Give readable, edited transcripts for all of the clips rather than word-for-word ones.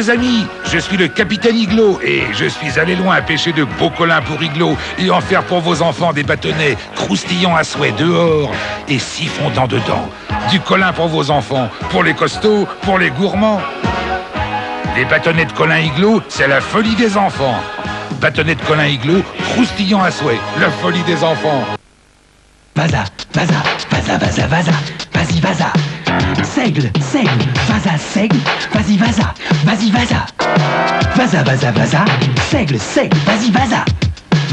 les amis, je suis le capitaine Iglo et je suis allé loin à pêcher de beaux collins pour Iglo et en faire pour vos enfants des bâtonnets croustillants à souhait dehors et si fondants dedans. Du collin pour vos enfants, pour les costauds, pour les gourmands. Les bâtonnets de collin Iglo, c'est la folie des enfants. Bâtonnets de collin Iglo, croustillants à souhait, la folie des enfants. Vaza, vaza, vaza, vaza, vaza, vas-y, vaza. Seigle, seigle, vaza, seigle, vas-y, vaza, vas-y, vaza. Vaza, vaza, vaza, seigle, seigle, vas-y, vaza.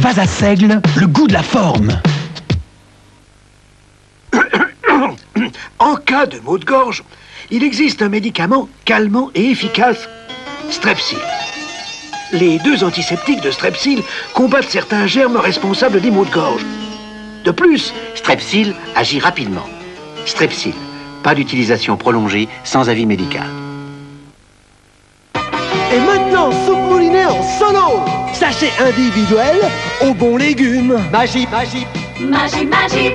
Vaza, seigle, le goût de la forme. En cas de maux de gorge, il existe un médicament calmant et efficace, Strepsil. Les 2 antiseptiques de Strepsil combattent certains germes responsables des maux de gorge. De plus, Strepsil agit rapidement. Strepsil, pas d'utilisation prolongée sans avis médical. Et maintenant, soupe moulinée en solo. Sachet individuel aux bons légumes. Magie, magie. Magie, magie.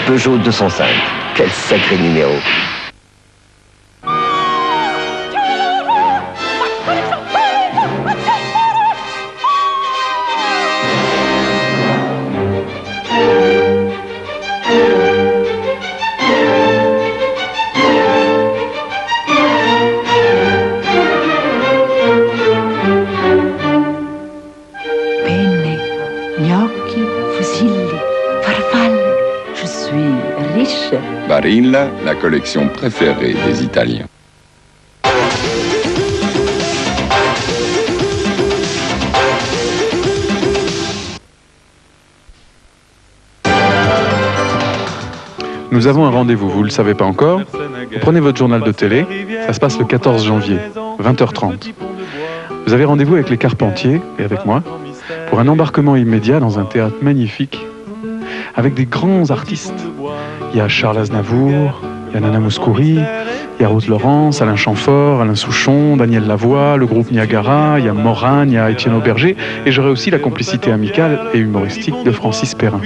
Peugeot 205, quel sacré numéro. Penne, gnocchi, fusilli, farfalle. Je suis riche. Barilla, la collection préférée des Italiens. Nous avons un rendez-vous, vous ne le savez pas encore. Vous prenez votre journal de télé, ça se passe le 14 janvier, 20h30. Vous avez rendez-vous avec les Carpentiers, et avec moi, pour un embarquement immédiat dans un théâtre magnifique, avec des grands artistes. Il y a Charles Aznavour, il y a Nana Mouskouri, il y a Ruth Laurence, Alain Chamfort, Alain Souchon, Daniel Lavoie, le groupe Niagara, il y a Morane, il y a Étienne Auberger, et j'aurai aussi la complicité amicale et humoristique de Francis Perrin.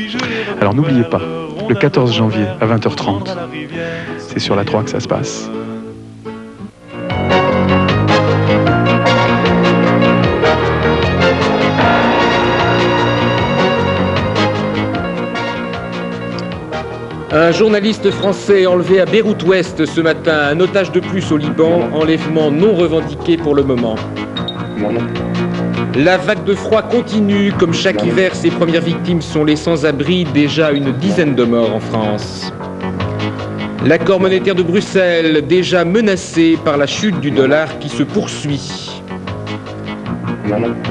Alors n'oubliez pas, le 14 janvier à 20h30, c'est sur la 3 que ça se passe. Un journaliste français enlevé à Beyrouth-Ouest ce matin, un otage de plus au Liban, enlèvement non revendiqué pour le moment. La vague de froid continue, comme chaque hiver, ses premières victimes sont les sans-abri, déjà une dizaine de morts en France. L'accord monétaire de Bruxelles, déjà menacé par la chute du dollar qui se poursuit.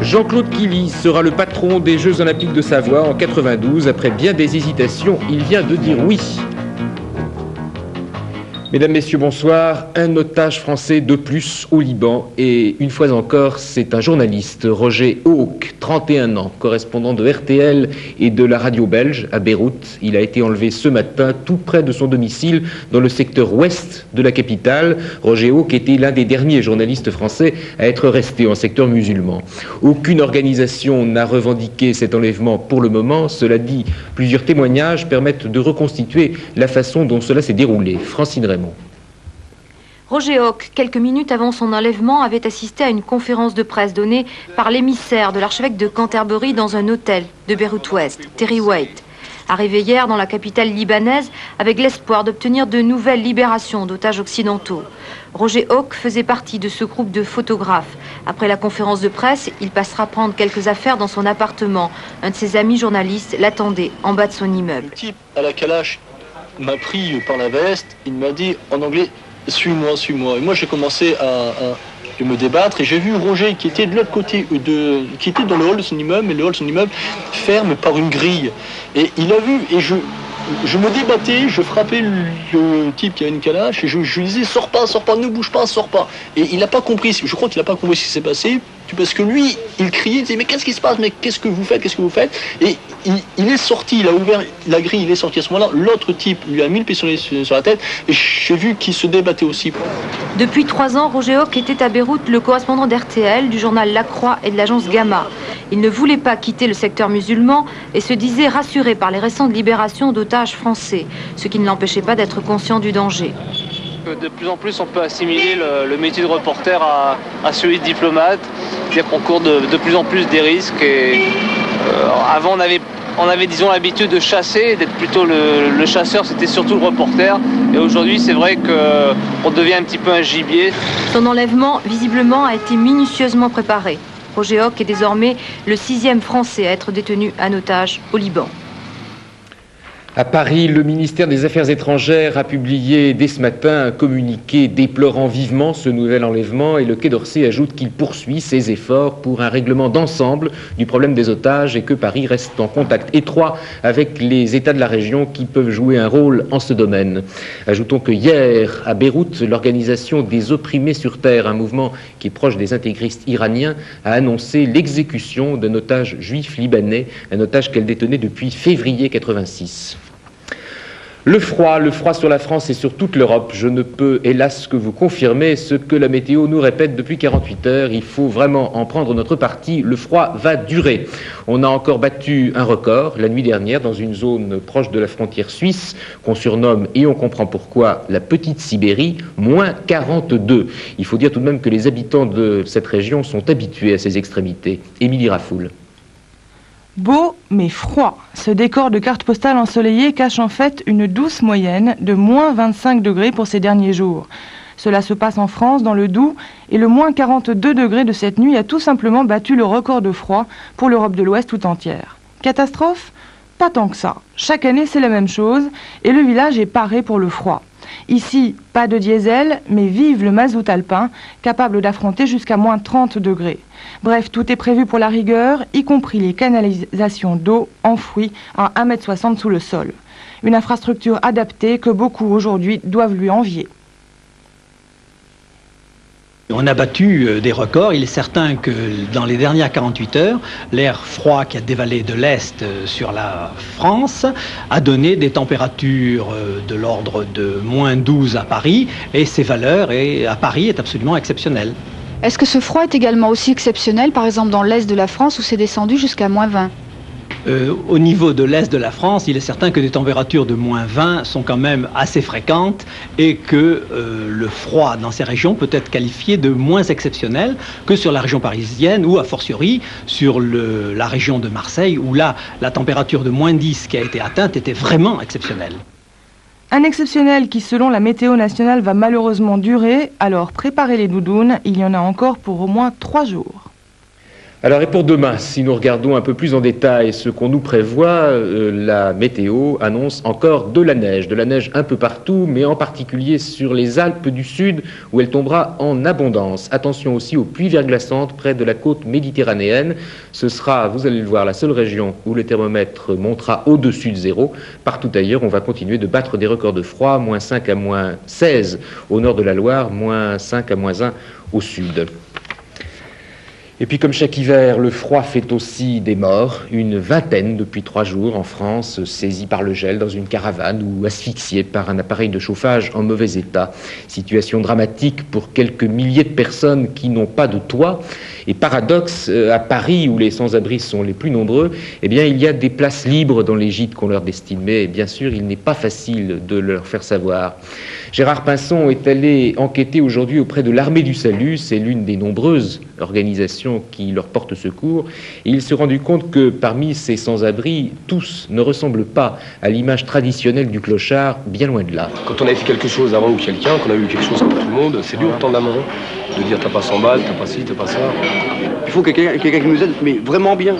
Jean-Claude Killy sera le patron des Jeux Olympiques de Savoie en 92. Après bien des hésitations, il vient de dire oui. Mesdames, Messieurs, bonsoir. Un otage français de plus au Liban. Et une fois encore, c'est un journaliste, Roger Hawk, 31 ans, correspondant de RTL et de la radio belge à Beyrouth. Il a été enlevé ce matin tout près de son domicile dans le secteur ouest de la capitale. Roger Hawk était l'un des derniers journalistes français à être resté en secteur musulman. Aucune organisation n'a revendiqué cet enlèvement pour le moment. Cela dit, plusieurs témoignages permettent de reconstituer la façon dont cela s'est déroulé. Francine Raymond. Roger Hawk, quelques minutes avant son enlèvement, avait assisté à une conférence de presse donnée par l'émissaire de l'archevêque de Canterbury dans un hôtel de Beyrouth-Ouest, Terry Waite. Arrivé hier dans la capitale libanaise avec l'espoir d'obtenir de nouvelles libérations d'otages occidentaux. Roger Hawk faisait partie de ce groupe de photographes. Après la conférence de presse, il passera prendre quelques affaires dans son appartement. Un de ses amis journalistes l'attendait en bas de son immeuble. Le type à la calache m'a pris par la veste, il m'a dit en anglais « suis-moi, suis-moi ». Et moi j'ai commencé à me débattre et j'ai vu Roger qui était de l'autre côté, qui était dans le hall de son immeuble, mais le hall de son immeuble ferme par une grille. Et il a vu, et je me débattais, je frappais le type qui avait une calache et je lui disais « sors pas, ne bouge pas, sors pas ». Et il n'a pas compris, je crois qu'il n'a pas compris ce qui s'est passé. parce que lui, il criait, il disait, mais qu'est-ce qui se passe, mais qu'est-ce que vous faites, qu'est-ce que vous faites? Et il est sorti, il a ouvert la grille, il est sorti à ce moment-là, l'autre type lui a mis le pistolet sur la tête, et j'ai vu qu'il se débattait aussi. Depuis 3 ans, Roger Hoc était à Beyrouth le correspondant d'RTL, du journal La Croix et de l'agence Gamma. Il ne voulait pas quitter le secteur musulman et se disait rassuré par les récentes libérations d'otages français, ce qui ne l'empêchait pas d'être conscient du danger. De plus en plus, on peut assimiler le métier de reporter à celui de diplomate. C'est-à-dire qu'on court de plus en plus des risques. Et, avant, on avait disons, l'habitude de chasser, d'être plutôt le chasseur, c'était surtout le reporter. Et aujourd'hui, c'est vrai qu'on devient un petit peu un gibier. Son enlèvement, visiblement, a été minutieusement préparé. Roger Hoc est désormais le 6e Français à être détenu en otage au Liban. À Paris, le ministère des Affaires étrangères a publié dès ce matin un communiqué déplorant vivement ce nouvel enlèvement et le Quai d'Orsay ajoute qu'il poursuit ses efforts pour un règlement d'ensemble du problème des otages et que Paris reste en contact étroit avec les États de la région qui peuvent jouer un rôle en ce domaine. Ajoutons que hier, à Beyrouth, l'organisation des Opprimés sur Terre, un mouvement qui est proche des intégristes iraniens, a annoncé l'exécution d'un otage juif libanais, un otage qu'elle détenait depuis février 86. Le froid sur la France et sur toute l'Europe. Je ne peux hélas que vous confirmer ce que la météo nous répète depuis 48 heures. Il faut vraiment en prendre notre parti. Le froid va durer. On a encore battu un record la nuit dernière dans une zone proche de la frontière suisse qu'on surnomme, et on comprend pourquoi, la Petite Sibérie, moins 42. Il faut dire tout de même que les habitants de cette région sont habitués à ces extrémités. Émilie Rafoul. Beau mais froid. Ce décor de carte postale ensoleillée cache en fait une douce moyenne de moins 25 degrés pour ces derniers jours. Cela se passe en France, dans le Doubs, et le moins 42 degrés de cette nuit a tout simplement battu le record de froid pour l'Europe de l'Ouest tout entière. Catastrophe? Pas tant que ça. Chaque année c'est la même chose, et le village est paré pour le froid. Ici, pas de diesel, mais vive le mazout alpin, capable d'affronter jusqu'à moins 30 degrés. Bref, tout est prévu pour la rigueur, y compris les canalisations d'eau enfouies à 1,60 m sous le sol. Une infrastructure adaptée que beaucoup aujourd'hui doivent lui envier. On a battu des records. Il est certain que dans les dernières 48 heures, l'air froid qui a dévalé de l'Est sur la France a donné des températures de l'ordre de moins 12 à Paris. Et ces valeurs à Paris est absolument exceptionnelle. Est-ce que ce froid est également aussi exceptionnel, par exemple dans l'Est de la France où c'est descendu jusqu'à moins 20 ? Au niveau de l'Est de la France, il est certain que des températures de moins 20 sont quand même assez fréquentes et que le froid dans ces régions peut être qualifié de moins exceptionnel que sur la région parisienne ou a fortiori sur la région de Marseille où là, la température de moins 10 qui a été atteinte était vraiment exceptionnelle. Un exceptionnel qui, selon la météo nationale, va malheureusement durer, alors préparez les doudounes, il y en a encore pour au moins 3 jours. Alors et pour demain, si nous regardons un peu plus en détail ce qu'on nous prévoit, la météo annonce encore de la neige un peu partout, mais en particulier sur les Alpes du Sud où elle tombera en abondance. Attention aussi aux pluies verglaçantes près de la côte méditerranéenne. Ce sera, vous allez le voir, la seule région où le thermomètre montera au-dessus de 0. Partout ailleurs, on va continuer de battre des records de froid, moins 5 à moins 16 au nord de la Loire, moins 5 à moins 1 au sud. Et puis comme chaque hiver, le froid fait aussi des morts. Une vingtaine depuis 3 jours en France, saisis par le gel dans une caravane ou asphyxiés par un appareil de chauffage en mauvais état. Situation dramatique pour quelques milliers de personnes qui n'ont pas de toit. Et paradoxe, à Paris, où les sans-abri sont les plus nombreux, eh bien, il y a des places libres dans les gîtes qu'on leur destine. Mais bien sûr, il n'est pas facile de leur faire savoir. Gérard Pinson est allé enquêter aujourd'hui auprès de l'Armée du Salut. C'est l'une des nombreuses organisations qui leur portent secours. Et il s'est rendu compte que parmi ces sans-abri, tous ne ressemblent pas à l'image traditionnelle du clochard, bien loin de là. Quand on a fait quelque chose avant ou quelqu'un, qu'on a eu quelque chose pour tout le monde, c'est dur de tendre la main, de dire t'as pas 100 balles, t'as pas ci, t'as pas ça. Il faut quelqu'un qui nous aide, mais vraiment bien.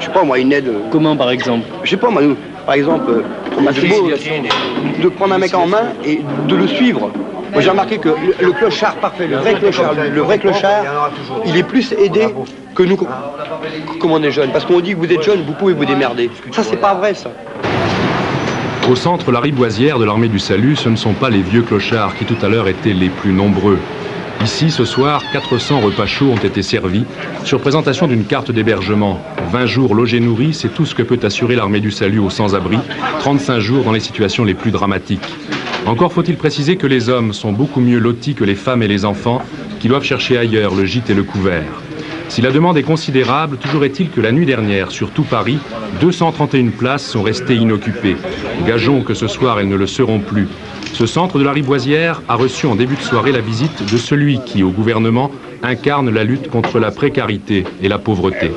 Je sais pas moi, une aide. Comment par exemple? Je sais pas moi, nous, par exemple, de prendre un mec en main et de le suivre. Moi j'ai remarqué que le clochard parfait, le vrai clochard, il est plus aidé que nous, comme on est jeune. Parce qu'on dit que vous êtes jeune, vous pouvez vous démerder. Ça c'est pas vrai ça. Au centre lariboisière de l'Armée du Salut, ce ne sont pas les vieux clochards qui tout à l'heure étaient les plus nombreux. Ici, ce soir, 400 repas chauds ont été servis sur présentation d'une carte d'hébergement. 20 jours logés nourris, c'est tout ce que peut assurer l'armée du salut aux sans-abri, 35 jours dans les situations les plus dramatiques. Encore faut-il préciser que les hommes sont beaucoup mieux lotis que les femmes et les enfants, qui doivent chercher ailleurs le gîte et le couvert. Si la demande est considérable, toujours est-il que la nuit dernière, sur tout Paris, 231 places sont restées inoccupées. Gageons que ce soir, elles ne le seront plus. Ce centre de la Rivoisière a reçu en début de soirée la visite de celui qui, au gouvernement, incarne la lutte contre la précarité et la pauvreté.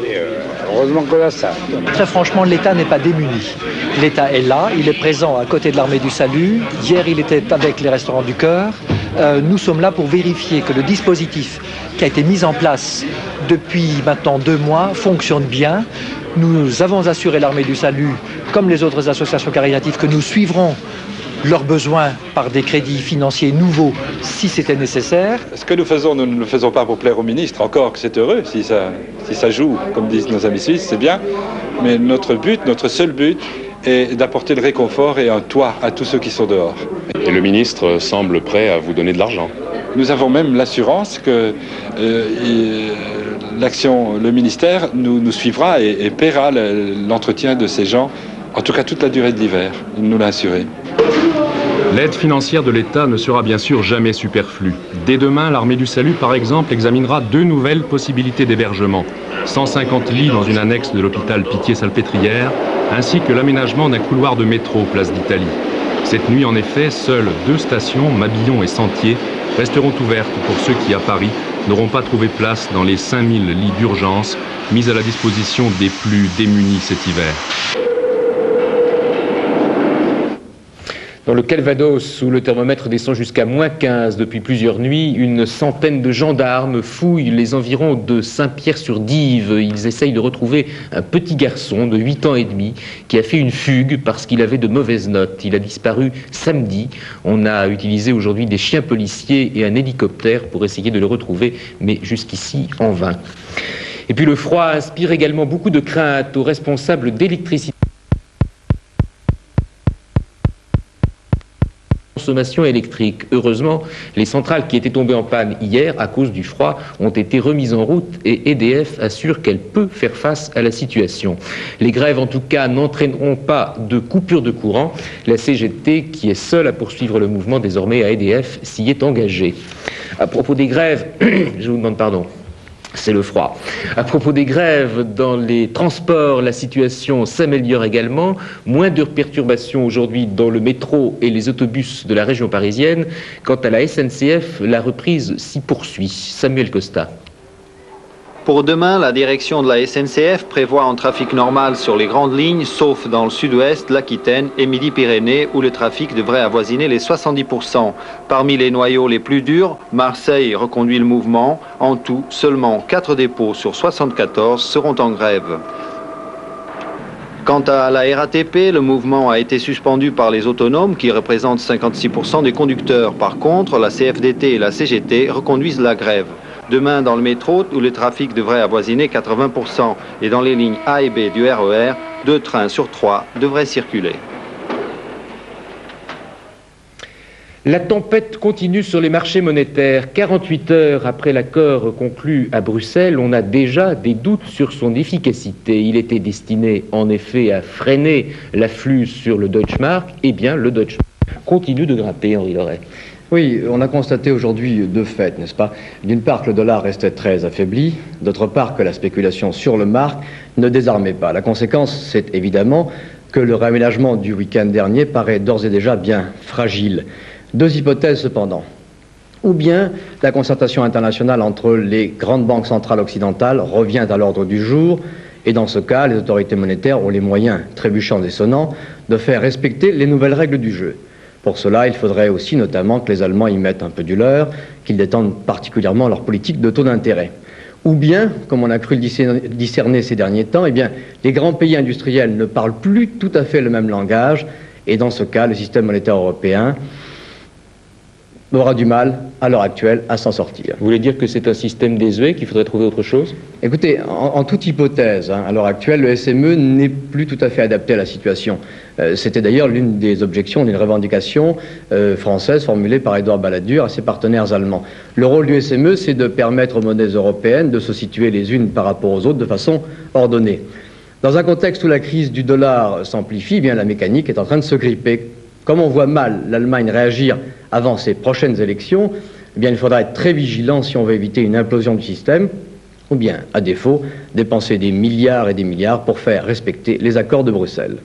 Heureusement qu'on a ça. Très franchement, l'État n'est pas démuni. L'État est là, il est présent à côté de l'armée du salut. Hier, il était avec les restaurants du cœur. Nous sommes là pour vérifier que le dispositif qui a été mis en place depuis maintenant 2 mois fonctionne bien. Nous avons assuré l'armée du salut, comme les autres associations caritatives, que nous suivrons leurs besoins par des crédits financiers nouveaux si c'était nécessaire. Ce que nous faisons, nous ne le faisons pas pour plaire au ministre, encore que c'est heureux, si ça joue, comme disent nos amis suisses, c'est bien. Mais notre seul but, est d'apporter le réconfort et un toit à tous ceux qui sont dehors. Et le ministre semble prêt à vous donner de l'argent. Nous avons même l'assurance que le ministère nous suivra et paiera l'entretien de ces gens, en tout cas toute la durée de l'hiver. Il nous l'a assuré. L'aide financière de l'État ne sera bien sûr jamais superflue. Dès demain, l'armée du salut, par exemple, examinera 2 nouvelles possibilités d'hébergement. 150 lits dans une annexe de l'hôpital Pitié-Salpêtrière, ainsi que l'aménagement d'un couloir de métro place d'Italie. Cette nuit, en effet, seules 2 stations, Mabillon et Sentier, resteront ouvertes pour ceux qui, à Paris, n'auront pas trouvé place dans les 5000 lits d'urgence mis à la disposition des plus démunis cet hiver. Dans le Calvados, où le thermomètre descend jusqu'à -15 depuis plusieurs nuits, une centaine de gendarmes fouillent les environs de Saint-Pierre-sur-Dive. Ils essayent de retrouver un petit garçon de 8 ans et demi qui a fait une fugue parce qu'il avait de mauvaises notes. Il a disparu samedi. On a utilisé aujourd'hui des chiens policiers et un hélicoptère pour essayer de le retrouver, mais jusqu'ici en vain. Et puis le froid inspire également beaucoup de craintes aux responsables d'électricité. Consommation électrique. Heureusement, les centrales qui étaient tombées en panne hier à cause du froid ont été remises en route et EDF assure qu'elle peut faire face à la situation. Les grèves, en tout cas, n'entraîneront pas de coupure de courant. La CGT, qui est seule à poursuivre le mouvement désormais à EDF, s'y est engagée. À propos des grèves, je vous demande pardon. C'est le froid. À propos des grèves dans les transports, la situation s'améliore également. Moins de perturbations aujourd'hui dans le métro et les autobus de la région parisienne. Quant à la SNCF, la reprise s'y poursuit. Samuel Costa. Pour demain, la direction de la SNCF prévoit un trafic normal sur les grandes lignes, sauf dans le sud-ouest, l'Aquitaine et Midi-Pyrénées, où le trafic devrait avoisiner les 70%. Parmi les noyaux les plus durs, Marseille reconduit le mouvement. En tout, seulement 4 dépôts sur 74 seront en grève. Quant à la RATP, le mouvement a été suspendu par les autonomes qui représentent 56% des conducteurs. Par contre, la CFDT et la CGT reconduisent la grève. Demain, dans le métro, où le trafic devrait avoisiner 80%, et dans les lignes A et B du RER, 2 trains sur 3 devraient circuler. La tempête continue sur les marchés monétaires. 48 heures après l'accord conclu à Bruxelles, on a déjà des doutes sur son efficacité. Il était destiné en effet à freiner l'afflux sur le Deutsche Mark. Eh bien, le Deutsche Mark continue de grimper, Henri Loret. Oui, on a constaté aujourd'hui 2 faits, n'est-ce pas? D'une part, que le dollar restait très affaibli, d'autre part, que la spéculation sur le mark ne désarmait pas. La conséquence, c'est évidemment que le réaménagement du week-end dernier paraît d'ores et déjà bien fragile. 2 hypothèses cependant. Ou bien la concertation internationale entre les grandes banques centrales occidentales revient à l'ordre du jour, et dans ce cas, les autorités monétaires ont les moyens, trébuchants et sonnants, de faire respecter les nouvelles règles du jeu. Pour cela, il faudrait aussi notamment que les Allemands y mettent un peu du leur, qu'ils détendent particulièrement leur politique de taux d'intérêt. Ou bien, comme on a cru le discerner ces derniers temps, eh bien, les grands pays industriels ne parlent plus tout à fait le même langage, et dans ce cas, le système monétaire européen aura du mal, à l'heure actuelle, à s'en sortir. Vous voulez dire que c'est un système désuet, qu'il faudrait trouver autre chose? Écoutez, en toute hypothèse, à l'heure actuelle, le SME n'est plus tout à fait adapté à la situation. C'était d'ailleurs l'une des objections, d'une revendication française formulée par Édouard Balladur à ses partenaires allemands. Le rôle du SME, c'est de permettre aux monnaies européennes de se situer les unes par rapport aux autres de façon ordonnée. Dans un contexte où la crise du dollar s'amplifie, eh bien la mécanique est en train de se gripper. Comme on voit mal l'Allemagne réagir avant ses prochaines élections, eh bien il faudra être très vigilant si on veut éviter une implosion du système, ou bien, à défaut, dépenser des milliards et des milliards pour faire respecter les accords de Bruxelles.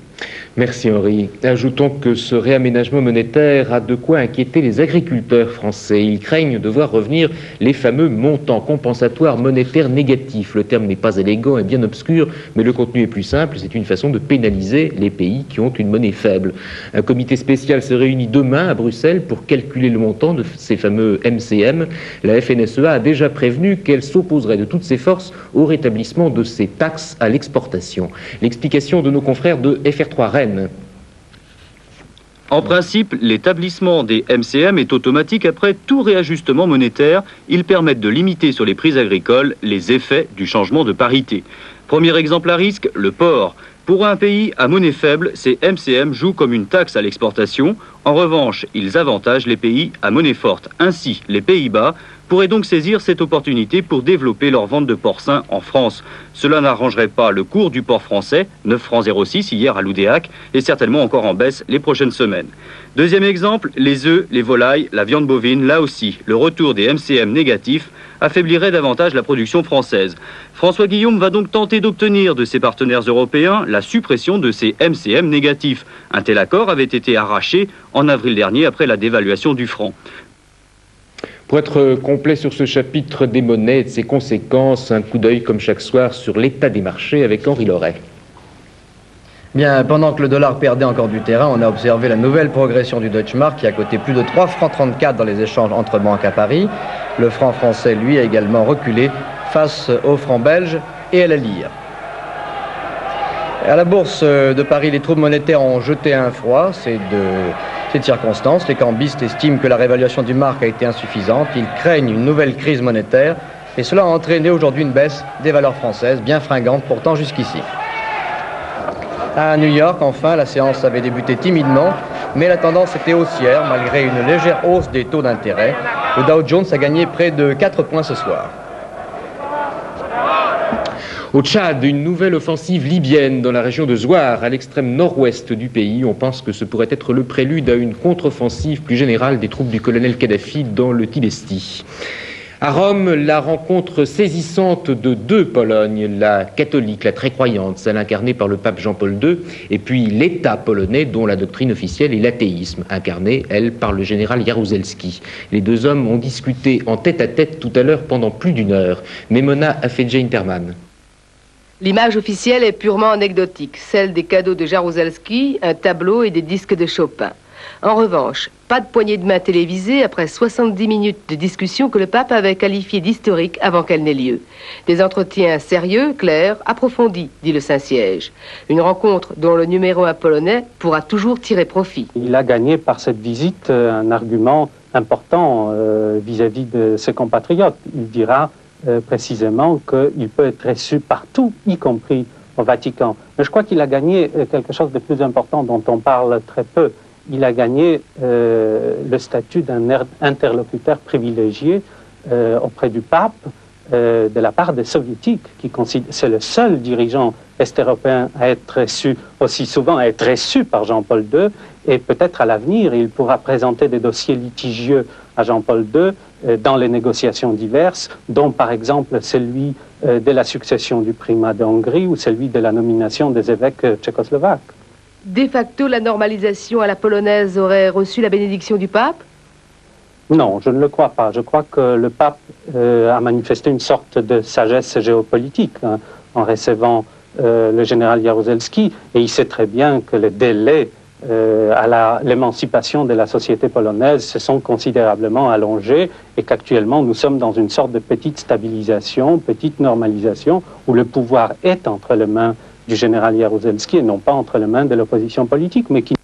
Merci Henri. Ajoutons que ce réaménagement monétaire a de quoi inquiéter les agriculteurs français. Ils craignent de voir revenir les fameux montants compensatoires monétaires négatifs. Le terme n'est pas élégant et bien obscur, mais le contenu est plus simple. C'est une façon de pénaliser les pays qui ont une monnaie faible. Un comité spécial se réunit demain à Bruxelles pour calculer le montant de ces fameux MCM. La FNSEA a déjà prévenu qu'elle s'opposerait de toutes ses forces au rétablissement de ces taxes à l'exportation. L'explication de nos confrères de FR3 Rennes. En principe, l'établissement des MCM est automatique après tout réajustement monétaire. Ils permettent de limiter sur les prix agricoles les effets du changement de parité. Premier exemple à risque, le porc. Pour un pays à monnaie faible, ces MCM jouent comme une taxe à l'exportation. En revanche, ils avantagent les pays à monnaie forte. Ainsi, les Pays-Bas pourraient donc saisir cette opportunité pour développer leur vente de porcins en France. Cela n'arrangerait pas le cours du porc français, 9,06 francs hier à l'Oudéac, et certainement encore en baisse les prochaines semaines. Deuxième exemple, les œufs, les volailles, la viande bovine, là aussi, le retour des MCM négatifs affaiblirait davantage la production française. François Guillaume va donc tenter d'obtenir de ses partenaires européens la suppression de ces MCM négatifs. Un tel accord avait été arraché en avril dernier après la dévaluation du franc. Pour être complet sur ce chapitre des monnaies et de ses conséquences, un coup d'œil comme chaque soir sur l'état des marchés avec Henri Loret. Bien, pendant que le dollar perdait encore du terrain, on a observé la nouvelle progression du Deutsche Mark qui a coté plus de 3,34 francs dans les échanges entre banques à Paris. Le franc français, lui, a également reculé face au franc belge et à la lire. À la bourse de Paris, les troupes monétaires ont jeté un froid. C'est de cette circonstance. Les cambistes estiment que la réévaluation du mark a été insuffisante. Ils craignent une nouvelle crise monétaire. Et cela a entraîné aujourd'hui une baisse des valeurs françaises, bien fringante pourtant jusqu'ici. À New York, enfin, la séance avait débuté timidement, mais la tendance était haussière malgré une légère hausse des taux d'intérêt. Le Dow Jones a gagné près de 4 points ce soir. Au Tchad, une nouvelle offensive libyenne dans la région de Zouar, à l'extrême nord-ouest du pays. On pense que ce pourrait être le prélude à une contre-offensive plus générale des troupes du colonel Kadhafi dans le Tibesti. À Rome, la rencontre saisissante de deux Polognes, la catholique, la très croyante, celle incarnée par le pape Jean-Paul II, et puis l'État polonais dont la doctrine officielle est l'athéisme, incarnée, elle, par le général Jaruzelski. Les deux hommes ont discuté en tête-à-tête tout à l'heure pendant plus d'une heure. Memona Afedja-Interman. L'image officielle est purement anecdotique, celle des cadeaux de Jaruzelski, un tableau et des disques de Chopin. En revanche, pas de poignée de main télévisée après 70 minutes de discussion que le pape avait qualifiée d'historique avant qu'elle n'ait lieu. Des entretiens sérieux, clairs, approfondis, dit le Saint-Siège. Une rencontre dont le numéro 1 polonais pourra toujours tirer profit. Il a gagné par cette visite un argument important vis-à-vis de ses compatriotes. Il dira précisément qu'il peut être reçu partout, y compris au Vatican. Mais je crois qu'il a gagné quelque chose de plus important dont on parle très peu. Il a gagné le statut d'un interlocuteur privilégié auprès du pape de la part des soviétiques, c'est le seul dirigeant est-européen à être reçu aussi souvent, à être reçu par Jean-Paul II, et peut-être à l'avenir, il pourra présenter des dossiers litigieux à Jean-Paul II dans les négociations diverses, dont par exemple celui de la succession du primat de Hongrie ou celui de la nomination des évêques tchécoslovaques. De facto, la normalisation à la polonaise aurait reçu la bénédiction du pape? Non, je ne le crois pas. Je crois que le pape a manifesté une sorte de sagesse géopolitique en recevant le général Jaruzelski, et il sait très bien que les délais à l'émancipation de la société polonaise se sont considérablement allongés et qu'actuellement nous sommes dans une sorte de petite stabilisation, petite normalisation, où le pouvoir est entre les mains du général Jaruzelski et non pas entre les mains de l'opposition politique, mais qui